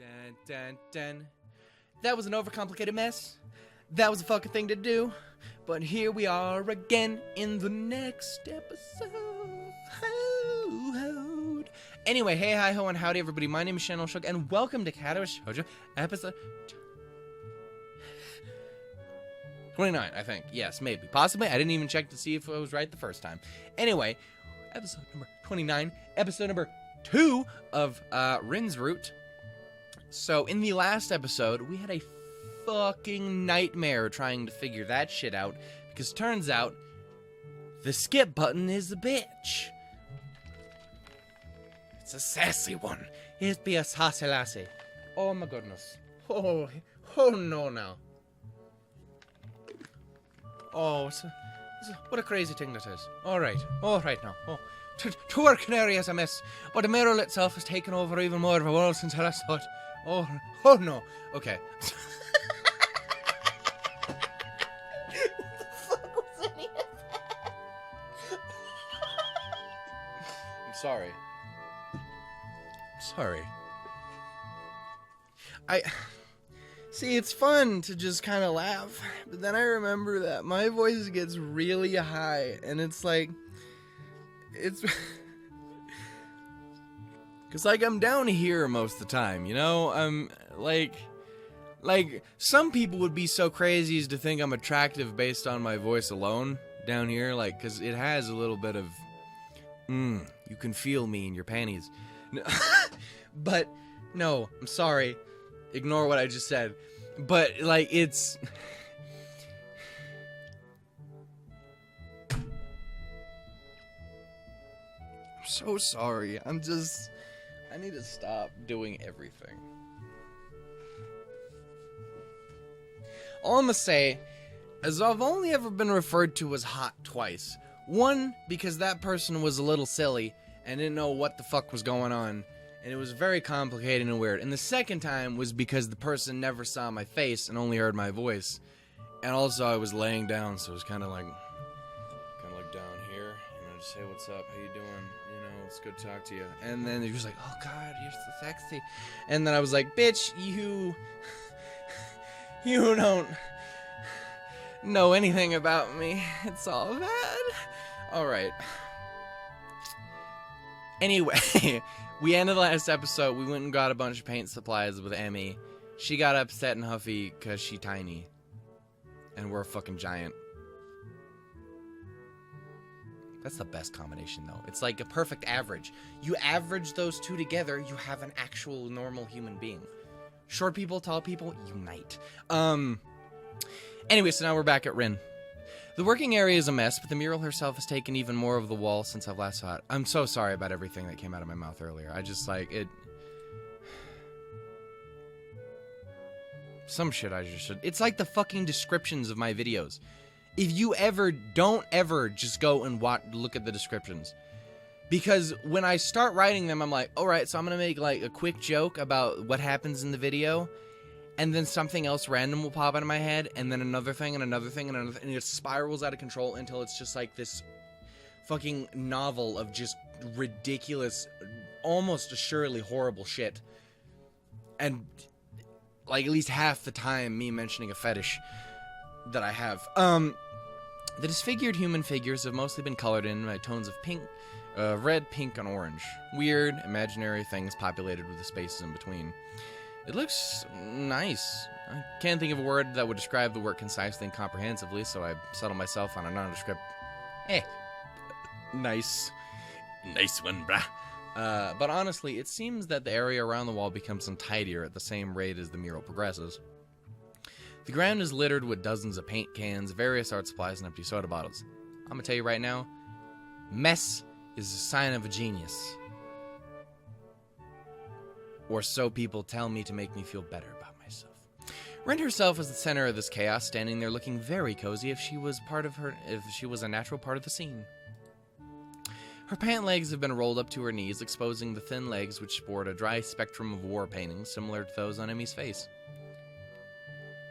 Dun, dun, dun. That was an overcomplicated mess. That was a fucking thing to do. But here we are again in the next episode. Ho. Anyway, hey, hi, ho, and howdy, everybody. My name is Shhh, and welcome to Katawa Shoujo, episode 29, I think. Yes, maybe. Possibly. I didn't even check to see if I was right the first time. Anyway, episode number 29, episode number 2 of RIN's Route. So, in the last episode, we had a fucking nightmare trying to figure that shit out, because turns out, the skip button is a bitch. It's a sassy one. It be a sassy lassie. Oh my goodness. Oh no now. Oh, what a crazy thing that is. Alright now. Oh, to our canary is a mess. But the mural itself has taken over even more of a world since I last saw it. Oh no. Okay. What the fuck was any of that? I'm sorry. See, it's fun to just kind of laugh, but then I remember that my voice gets really high, and it's like, because, like, I'm down here most of the time, you know? I'm, like, some people would be so crazy as to think I'm attractive based on my voice alone down here, like, because it has a little bit of, you can feel me in your panties. But, no, I'm sorry. Ignore what I just said. But, like, it's... I'm so sorry. I need to stop doing everything. All I'm gonna say is I've only ever been referred to as hot twice. One, because that person was a little silly and didn't know what the fuck was going on, and it was very complicated and weird. And the second time was because the person never saw my face and only heard my voice. And also I was laying down, so it was kind of like down here, you know, just, hey, what's up, how you doing, you know, it's good to talk to you. And then he was like, oh god, you're so sexy. And then I was like, bitch, you don't know anything about me. It's all bad. Alright. Anyway, we ended the last episode. We went and got a bunch of paint supplies with Emmy. She got upset and huffy because she's tiny. And we're a fucking giant. That's the best combination, though. It's like a perfect average. You average those two together, you have an actual normal human being. Short people, tall people, unite. Anyway, so now we're back at RIN. The working area is a mess, but the mural herself has taken even more of the wall since I've last saw it. I'm so sorry about everything that came out of my mouth earlier. I just, like, it... Some shit I just should... It's like the fucking descriptions of my videos. If you ever, don't ever just go and look at the descriptions. Because when I start writing them, I'm like, alright, so I'm gonna make, like, a quick joke about what happens in the video, and then something else random will pop out of my head, and then another thing, and another thing, and another thing, and it spirals out of control until it's just like this fucking novel of just ridiculous, almost assuredly horrible shit. And, like, at least half the time, me mentioning a fetish that I have. The disfigured human figures have mostly been colored in by tones of pink, red, pink, and orange. Weird, imaginary things populated with the spaces in between. It looks nice. I can't think of a word that would describe the work concisely and comprehensively, so I settled myself on a nondescript, nice. Nice one, brah. But honestly, it seems that the area around the wall becomes untidier at the same rate as the mural progresses. The ground is littered with dozens of paint cans, various art supplies, and empty soda bottles. I'm gonna tell you right now, mess is a sign of a genius. Or so people tell me to make me feel better about myself. RIN herself is the center of this chaos, standing there looking very cozy if she was a natural part of the scene. Her pant legs have been rolled up to her knees, exposing the thin legs which sport a dry spectrum of war paintings similar to those on Emmy's face.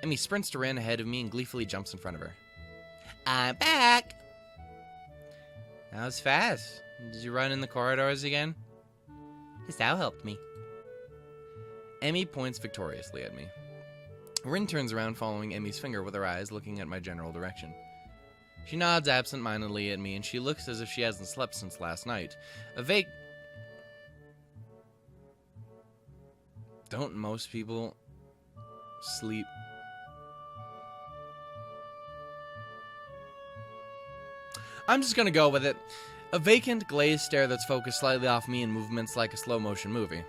Emmy sprints to RIN ahead of me and gleefully jumps in front of her. I'm back! That was fast. Did you run in the corridors again? His owl helped me. Emmy points victoriously at me. Rin turns around, following Emmy's finger with her eyes, looking at my general direction. She nods absent-mindedly at me, and she looks as if she hasn't slept since last night. Don't most people sleep? I'm just gonna go with it. A vacant, glazed stare that's focused slightly off me in movements like a slow-motion movie.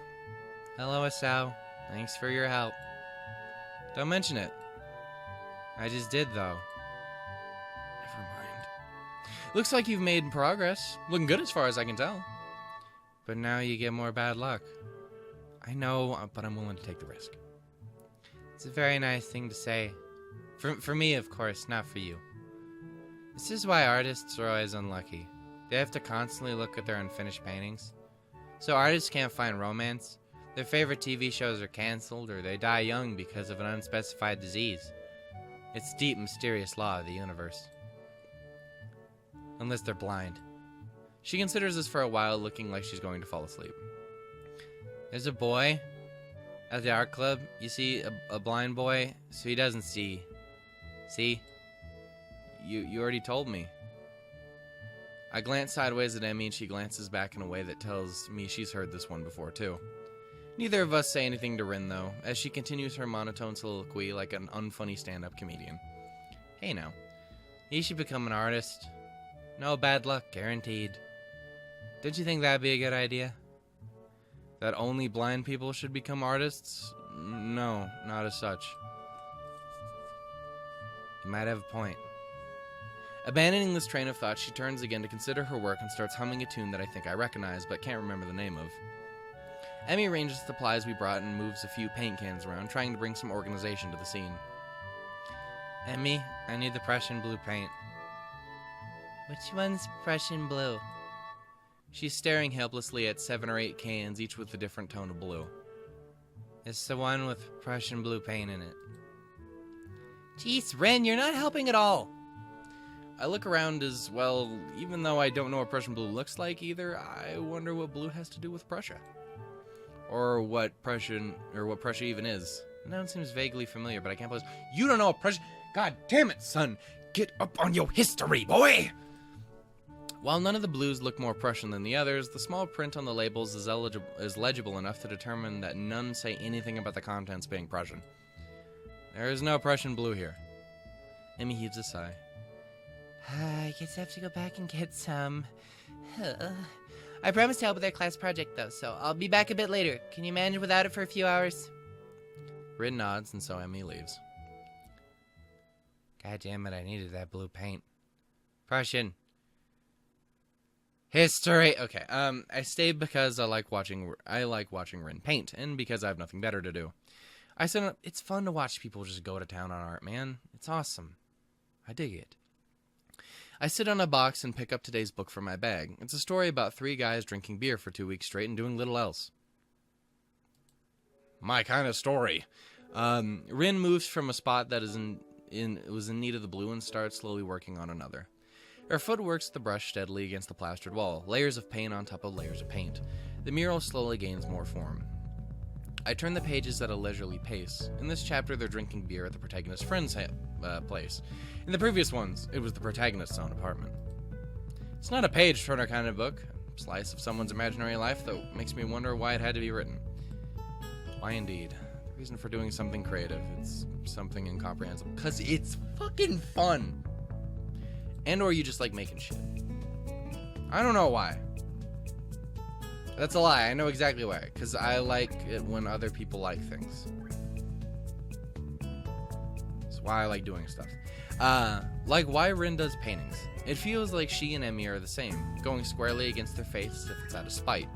Hello, Asao. Thanks for your help. Don't mention it. I just did, though. Never mind. Looks like you've made progress. Looking good as far as I can tell. But now you get more bad luck. I know, but I'm willing to take the risk. It's a very nice thing to say. For me, of course, not for you. This is why artists are always unlucky. They have to constantly look at their unfinished paintings. So artists can't find romance. Their favorite TV shows are canceled, or they die young because of an unspecified disease. It's a deep, mysterious law of the universe. Unless they're blind. She considers this for a while, looking like she's going to fall asleep. There's a boy at the art club. You see, a blind boy, so he doesn't see. See? You already told me. I glance sideways at Emmy, and she glances back in a way that tells me she's heard this one before, too. Neither of us say anything to Rin, though, as she continues her monotone soliloquy like an unfunny stand-up comedian. Hey now, you should become an artist. No bad luck, guaranteed. Don't you think that'd be a good idea? That only blind people should become artists? No, not as such. You might have a point. Abandoning this train of thought, she turns again to consider her work and starts humming a tune that I think I recognize, but can't remember the name of. Emmy arranges the supplies we brought and moves a few paint cans around, trying to bring some organization to the scene. Emmy, I need the Prussian blue paint. Which one's Prussian blue? She's staring helplessly at 7 or 8 cans, each with a different tone of blue. It's the one with Prussian blue paint in it. Jeez, Ren, you're not helping at all. I look around as well, even though I don't know what Prussian blue looks like either, I wonder what blue has to do with Prussia. Or what Prussia even is. The noun seems vaguely familiar, but I can't believe you don't know what Prussia. God damn it, son! Get up on your history, boy! While none of the blues look more Prussian than the others, the small print on the labels is legible enough to determine that none say anything about the contents being Prussian. There is no Prussian blue here. Emmy heaves a sigh. I guess I have to go back and get some. I promised to help with their class project, though, so I'll be back a bit later. Can you manage without it for a few hours? Rin nods, and so Emmy leaves. God damn it, I needed that blue paint. Prussian. History. Okay, I stayed because I like watching Rin paint, and because I have nothing better to do. I said it's fun to watch people just go to town on art, man. It's awesome. I dig it. I sit on a box and pick up today's book from my bag. It's a story about 3 guys drinking beer for 2 weeks straight and doing little else. My kind of story. Rin moves from a spot that was in need of the blue and starts slowly working on another. Her foot works the brush steadily against the plastered wall, layers of paint on top of layers of paint. The mural slowly gains more form. I turn the pages at a leisurely pace. In this chapter, they're drinking beer at the protagonist's friend's place. In the previous ones, it was the protagonist's own apartment. It's not a page-turner kind of book, a slice of someone's imaginary life that makes me wonder why it had to be written. Why indeed? The reason for doing something creative, it's something incomprehensible. 'Cause it's fucking fun! And or you just like making shit. I don't know why. That's a lie. I know exactly why. Because I like it when other people like things. That's why I like doing stuff. Like why Rin does paintings. It feels like she and Emmy are the same, going squarely against their face as if it's out of spite.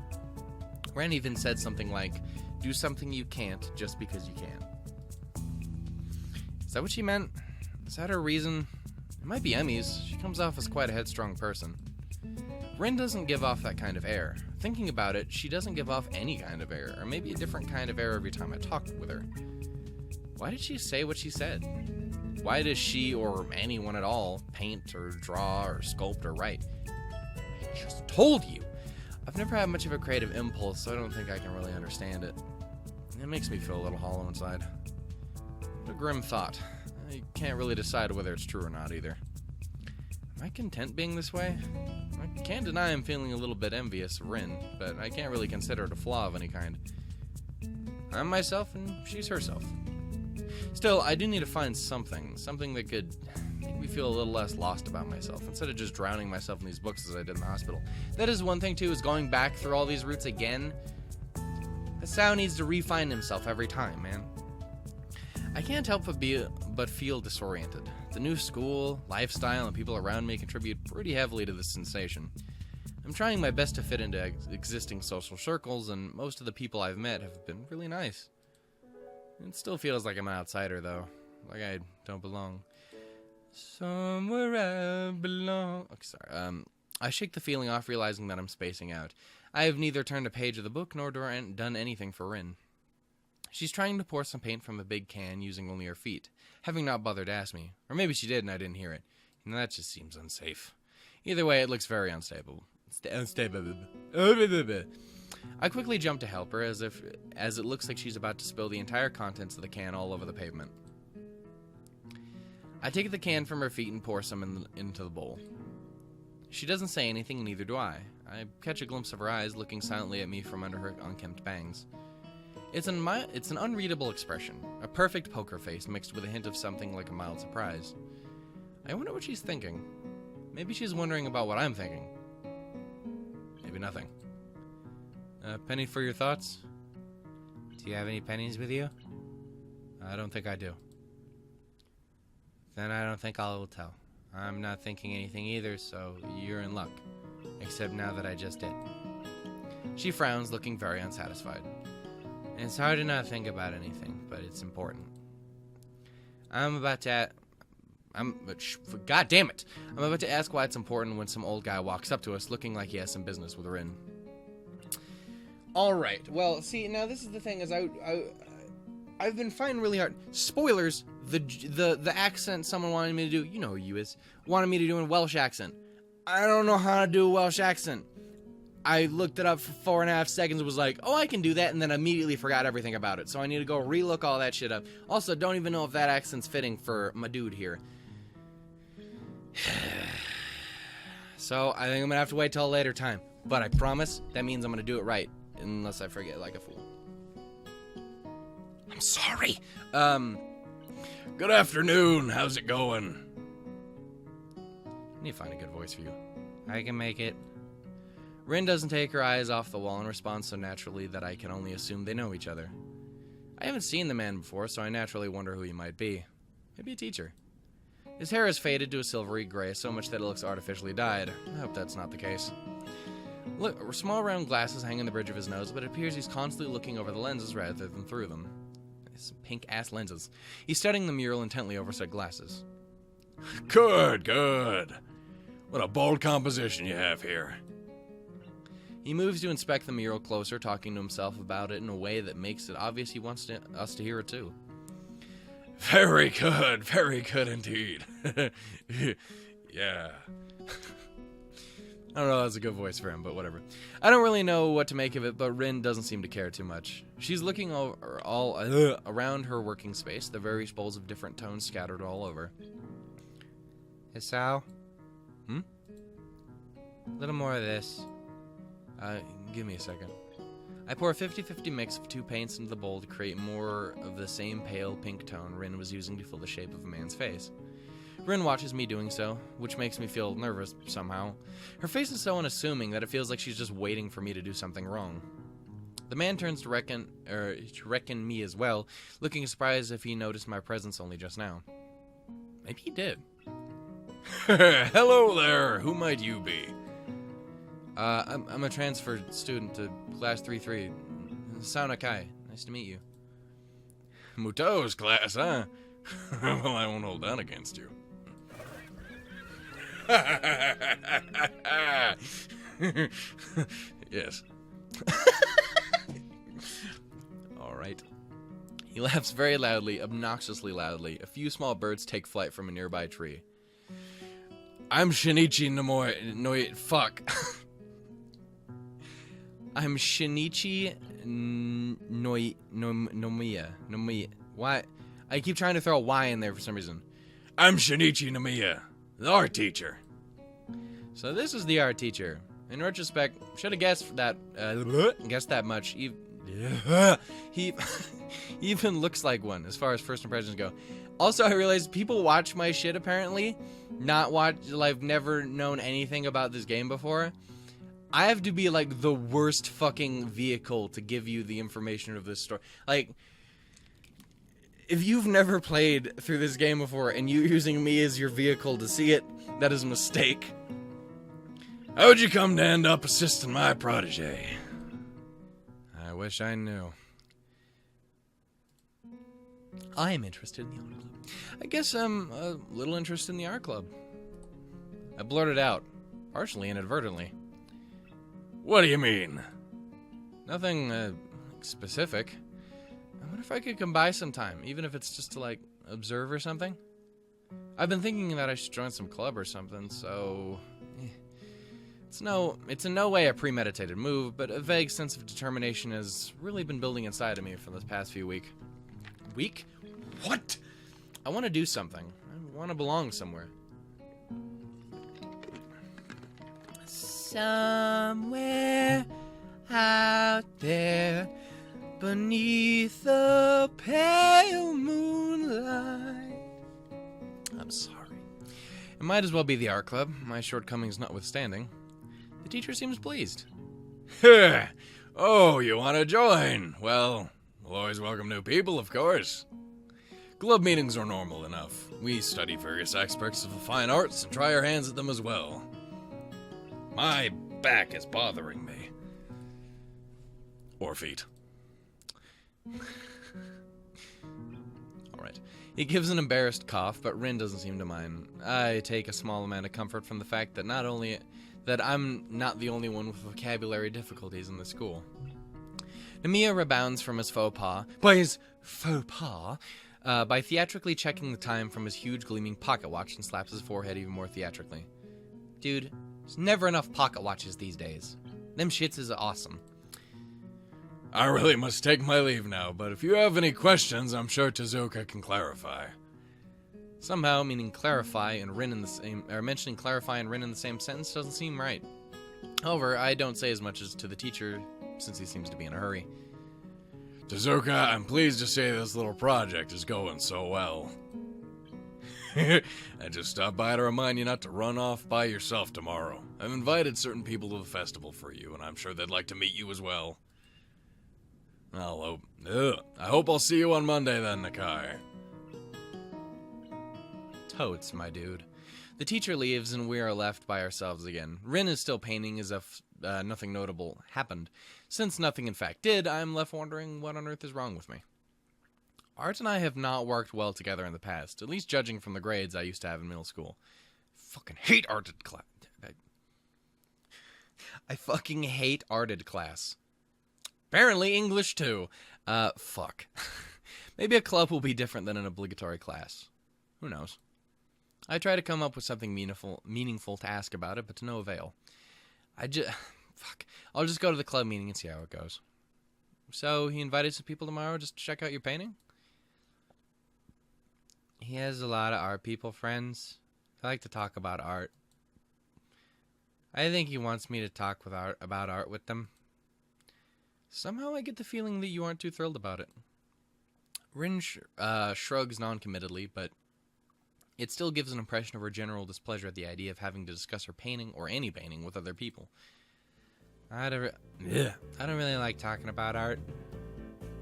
Rin even said something like, do something you can't just because you can. Is that what she meant? Is that her reason? It might be Emmy's. She comes off as quite a headstrong person. Rin doesn't give off that kind of air. Thinking about it, she doesn't give off any kind of air, or maybe a different kind of air every time I talk with her. Why did she say what she said? Why does she, or anyone at all, paint or draw or sculpt or write? I just told you! I've never had much of a creative impulse, so I don't think I can really understand it. It makes me feel a little hollow inside. What a grim thought. I can't really decide whether it's true or not either. Am I content being this way? I can't deny I'm feeling a little bit envious of Rin, but I can't really consider it a flaw of any kind. I'm myself and she's herself. Still, I do need to find something that could make me feel a little less lost about myself, instead of just drowning myself in these books as I did in the hospital. That is one thing too, is going back through all these routes again. The sound needs to refine himself every time, man. I can't help but feel disoriented. The new school, lifestyle, and people around me contribute pretty heavily to this sensation. I'm trying my best to fit into existing social circles, and most of the people I've met have been really nice. It still feels like I'm an outsider, though. Like I don't belong. Somewhere I belong. Okay, sorry. I shake the feeling off, realizing that I'm spacing out. I have neither turned a page of the book nor done anything for Rin. She's trying to pour some paint from a big can using only her feet, having not bothered to ask me. Or maybe she did and I didn't hear it. And that just seems unsafe. Either way, it looks very unstable. I quickly jump to help her, as it looks like she's about to spill the entire contents of the can all over the pavement. I take the can from her feet and pour some into the bowl. She doesn't say anything, and neither do I. I catch a glimpse of her eyes looking silently at me from under her unkempt bangs. It's an unreadable expression, a perfect poker face mixed with a hint of something like a mild surprise. I wonder what she's thinking. Maybe she's wondering about what I'm thinking. Maybe nothing. A penny for your thoughts? Do you have any pennies with you? I don't think I do. Then I don't think I will tell. I'm not thinking anything either, so you're in luck. Except now that I just did. She frowns, looking very unsatisfied. It's hard to not think about anything, but it's important. God damn it! I'm about to ask why it's important when some old guy walks up to us looking like he has some business with RIN. Alright, well, see, now this is the thing, is I've been fighting really hard. Spoilers, the accent someone wanted me to do, you know who you is, wanted me to do a Welsh accent. I don't know how to do a Welsh accent. I looked it up for 4.5 seconds and was like, oh, I can do that, and then immediately forgot everything about it. So I need to go relook all that shit up. Also, don't even know if that accent's fitting for my dude here. So I think I'm gonna have to wait till a later time. But I promise that means I'm gonna do it right. Unless I forget like a fool. I'm sorry. Good afternoon. How's it going? I need to find a good voice for you. I can make it. Rin doesn't take her eyes off the wall and responds so naturally that I can only assume they know each other. I haven't seen the man before, so I naturally wonder who he might be. Maybe a teacher. His hair has faded to a silvery gray so much that it looks artificially dyed. I hope that's not the case. Look, small round glasses hang on the bridge of his nose, but it appears he's constantly looking over the lenses rather than through them. His pink-ass lenses. He's studying the mural intently over said glasses. Good, good. What a bold composition you have here. He moves to inspect the mural closer, talking to himself about it in a way that makes it obvious he wants us to hear it too. Very good indeed. Yeah. I don't know if that's a good voice for him, but whatever. I don't really know what to make of it, but Rin doesn't seem to care too much. She's looking all around her working space, the various bowls of different tones scattered all over. Hey, Sal? A little more of this. Give me a second. I pour a 50-50 mix of two paints into the bowl to create more of the same pale pink tone Rin was using to fill the shape of a man's face. Rin watches me doing so, which makes me feel nervous somehow. Her face is so unassuming that it feels like she's just waiting for me to do something wrong. The man turns to reckon me as well, looking surprised if he noticed my presence only just now. Maybe he did. Hello there, who might you be? I'm a transferred student to class 3-3. Sauna Kai. Nice to meet you. Muto's class, huh? Well, I won't hold that against you. Yes. Alright. He laughs very loudly, obnoxiously loudly. A few small birds take flight from a nearby tree. I'm Shinichi fuck. I'm Shinichi Nomiya. Why? I keep trying to throw a Y in there for some reason. I'm Shinichi Nomiya, the art teacher. So this is the art teacher. In retrospect, should have guessed that much. He even looks like one as far as first impressions go. Also, I realized people watch my shit apparently, I've never known anything about this game before. I have to be like the worst fucking vehicle to give you the information of this story. Like, if you've never played through this game before and you're using me as your vehicle to see it, that is a mistake. How would you come to end up assisting my protege? I wish I knew. I am interested in the art club. I guess I'm a little interested in the art club. I blurted out, partially inadvertently. What do you mean? Nothing specific. I wonder if I could come by sometime, even if it's just to, like, observe or something. I've been thinking that I should join some club or something, so... It's in no way a premeditated move, but a vague sense of determination has really been building inside of me for the past few weeks. Week? What? I want to do something. I want to belong somewhere. Somewhere out there beneath the pale moonlight. I'm sorry. It might as well be the art club, my shortcomings notwithstanding. The teacher seems pleased. Oh, you want to join? Well, we'll always welcome new people, of course. Club meetings are normal enough. We study various aspects of the fine arts and try our hands at them as well. My back is bothering me. Or feet. Alright. He gives an embarrassed cough, but Rin doesn't seem to mind. I take a small amount of comfort from the fact that that I'm not the only one with vocabulary difficulties in the school. Nomiya rebounds from his faux pas, by theatrically checking the time from his huge gleaming pocket watch and slaps his forehead even more theatrically. Dude, there's never enough pocket watches these days. Them shits is awesome. I really must take my leave now, but if you have any questions, I'm sure Tezuka can clarify. Somehow, meaning clarify and Rin in the same, or mentioning clarify and Rin in the same sentence doesn't seem right. However, I don't say as much as to the teacher, since he seems to be in a hurry. Tezuka, I'm pleased to say this little project is going so well. I just stopped by to remind you not to run off by yourself tomorrow. I've invited certain people to the festival for you, and I'm sure they'd like to meet you as well. I hope I'll see you on Monday then, Nakai. Totes, my dude. The teacher leaves and we are left by ourselves again. Rin is still painting as if nothing notable happened. Since nothing in fact did, I'm left wondering what on earth is wrong with me. Art and I have not worked well together in the past, at least judging from the grades I used to have in middle school. Fucking hate arted class. I fucking hate arted class. Apparently English too. Fuck. Maybe a club will be different than an obligatory class. Who knows? I try to come up with something meaningful to ask about it, but to no avail. I'll just go to the club meeting and see how it goes. So, he invited some people tomorrow just to check out your painting? He has a lot of art people friends. They like to talk about art. I think he wants me to talk about art with them. Somehow I get the feeling that you aren't too thrilled about it. Rin shrugs non-committedly, but it still gives an impression of her general displeasure at the idea of having to discuss her painting, or any painting, with other people. I don't really like talking about art.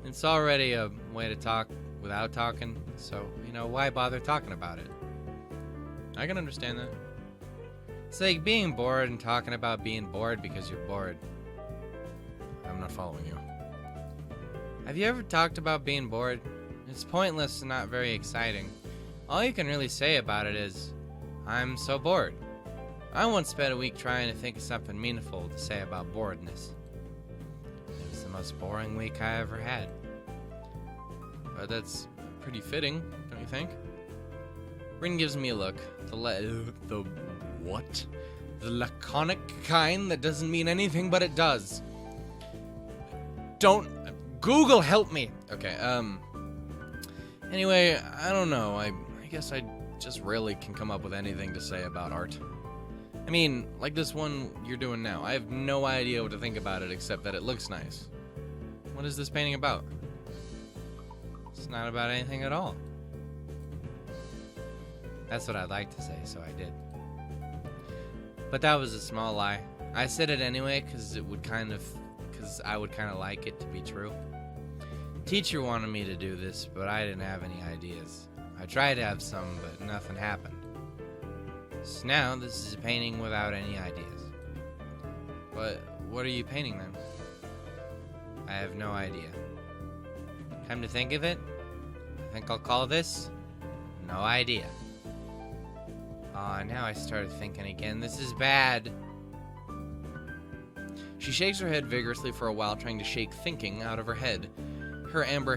It's already a way to talk without talking, so, why bother talking about it? I can understand that. It's like being bored and talking about being bored because you're bored. I'm not following you. Have you ever talked about being bored? It's pointless and not very exciting. All you can really say about it is, I'm so bored. I once spent a week trying to think of something meaningful to say about boredness. It was the most boring week I ever had. But that's pretty fitting, don't you think? Rin gives me a look. The what? The laconic kind that doesn't mean anything, but it does. Don't Google, help me. Okay, anyway, I don't know. I guess I just rarely can come up with anything to say about art. I mean, like this one you're doing now. I have no idea what to think about it except that it looks nice. What is this painting about? It's not about anything at all. That's what I'd like to say, so I did. But that was a small lie. I said it anyway because I would kind of like it to be true. Teacher wanted me to do this, but I didn't have any ideas. I tried to have some, but nothing happened. So now this is a painting without any ideas. But what are you painting then? I have no idea. Come to think of it, I think I'll call this no idea. Aw, now I started thinking again. This is bad. She shakes her head vigorously for a while, trying to shake thinking out of her head. Her amber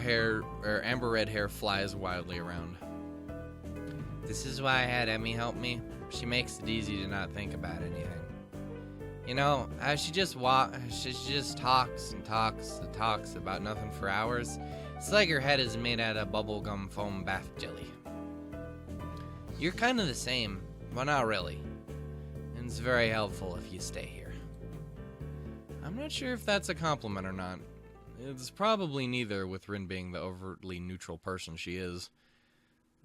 red hair flies wildly around. This is why I had Emmy help me. She makes it easy to not think about anything. You know, she just talks and talks and talks about nothing for hours. It's like her head is made out of bubblegum foam bath jelly. You're kind of the same, but not really. And it's very helpful if you stay here. I'm not sure if that's a compliment or not. It's probably neither, with RIN being the overtly neutral person she is.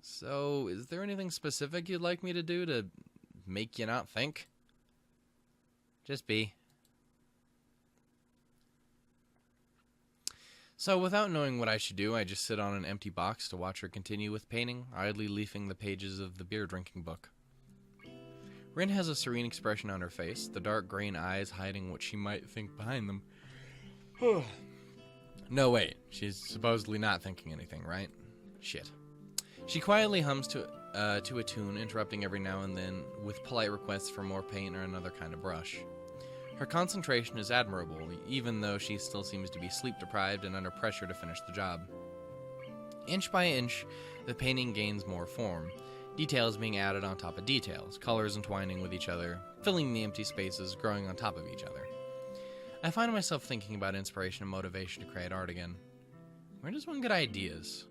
So, is there anything specific you'd like me to do to make you not think? Just be. So, without knowing what I should do, I just sit on an empty box to watch her continue with painting, idly leafing the pages of the beer-drinking book. RIN has a serene expression on her face, the dark green eyes hiding what she might think behind them. No, wait. She's supposedly not thinking anything, right? Shit. She quietly hums to a tune, interrupting every now and then with polite requests for more paint or another kind of brush. Her concentration is admirable, even though she still seems to be sleep-deprived and under pressure to finish the job. Inch by inch, the painting gains more form, details being added on top of details, colors entwining with each other, filling the empty spaces, growing on top of each other. I find myself thinking about inspiration and motivation to create art again. Where does one get ideas?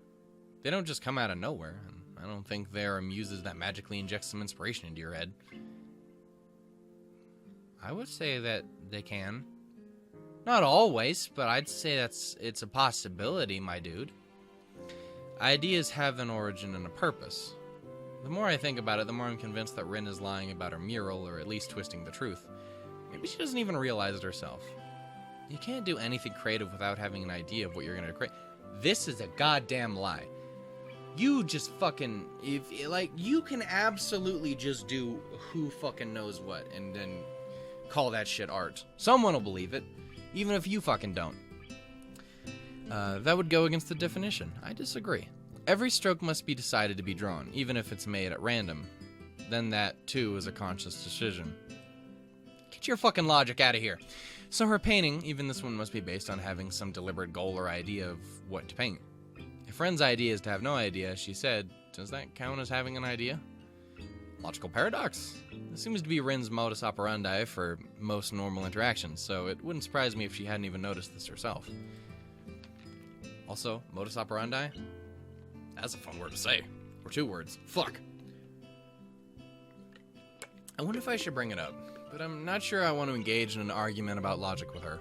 They don't just come out of nowhere, and I don't think there are muses that magically inject some inspiration into your head. I would say that they can. Not always, but I'd say it's a possibility, my dude. Ideas have an origin and a purpose. The more I think about it, the more I'm convinced that RIN is lying about her mural, or at least twisting the truth. Maybe she doesn't even realize it herself. You can't do anything creative without having an idea of what you're going to create. This is a goddamn lie. You just fucking, you can absolutely just do who fucking knows what and then call that shit art. Someone will believe it, even if you fucking don't. That would go against the definition. I disagree. Every stroke must be decided to be drawn, even if it's made at random. Then that, too, is a conscious decision. Get your fucking logic out of here. So her painting, even this one, must be based on having some deliberate goal or idea of what to paint. If RIN's idea is to have no idea, she said, does that count as having an idea? Logical paradox. This seems to be RIN's modus operandi for most normal interactions, so it wouldn't surprise me if she hadn't even noticed this herself. Also, modus operandi? That's a fun word to say. Or two words. Fuck. I wonder if I should bring it up, but I'm not sure I want to engage in an argument about logic with her.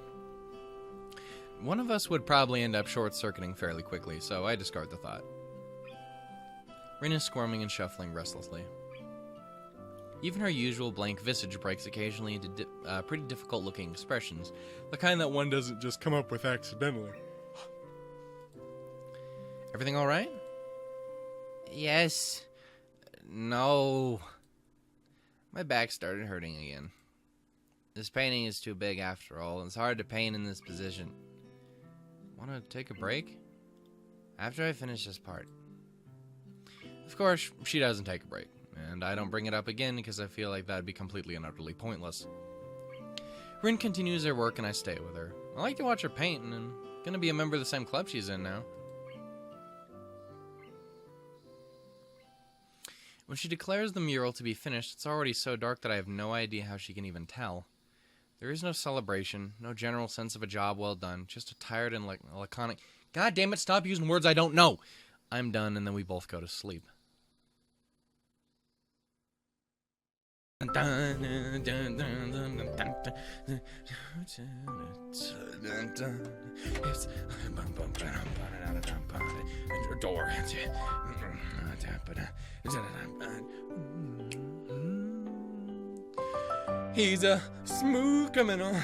One of us would probably end up short-circuiting fairly quickly, so I discard the thought. RIN is squirming and shuffling restlessly. Even her usual blank visage breaks occasionally into pretty difficult-looking expressions, the kind that one doesn't just come up with accidentally. Everything all right? Yes. No. My back started hurting again. This painting is too big after all, and it's hard to paint in this position. Want to take a break? After I finish this part. Of course, she doesn't take a break, and I don't bring it up again because I feel like that'd be completely and utterly pointless. RIN continues her work and I stay with her. I like to watch her paint, and I'm gonna be a member of the same club she's in now. When she declares the mural to be finished, it's already so dark that I have no idea how she can even tell. There is no celebration, no general sense of a job well done, just a tired and laconic, God damn it, stop using words I don't know. I'm done, and then we both go to sleep. Door. He's a smooth criminal.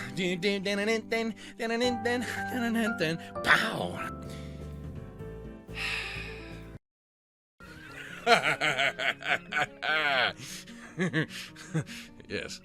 Pow. Yes.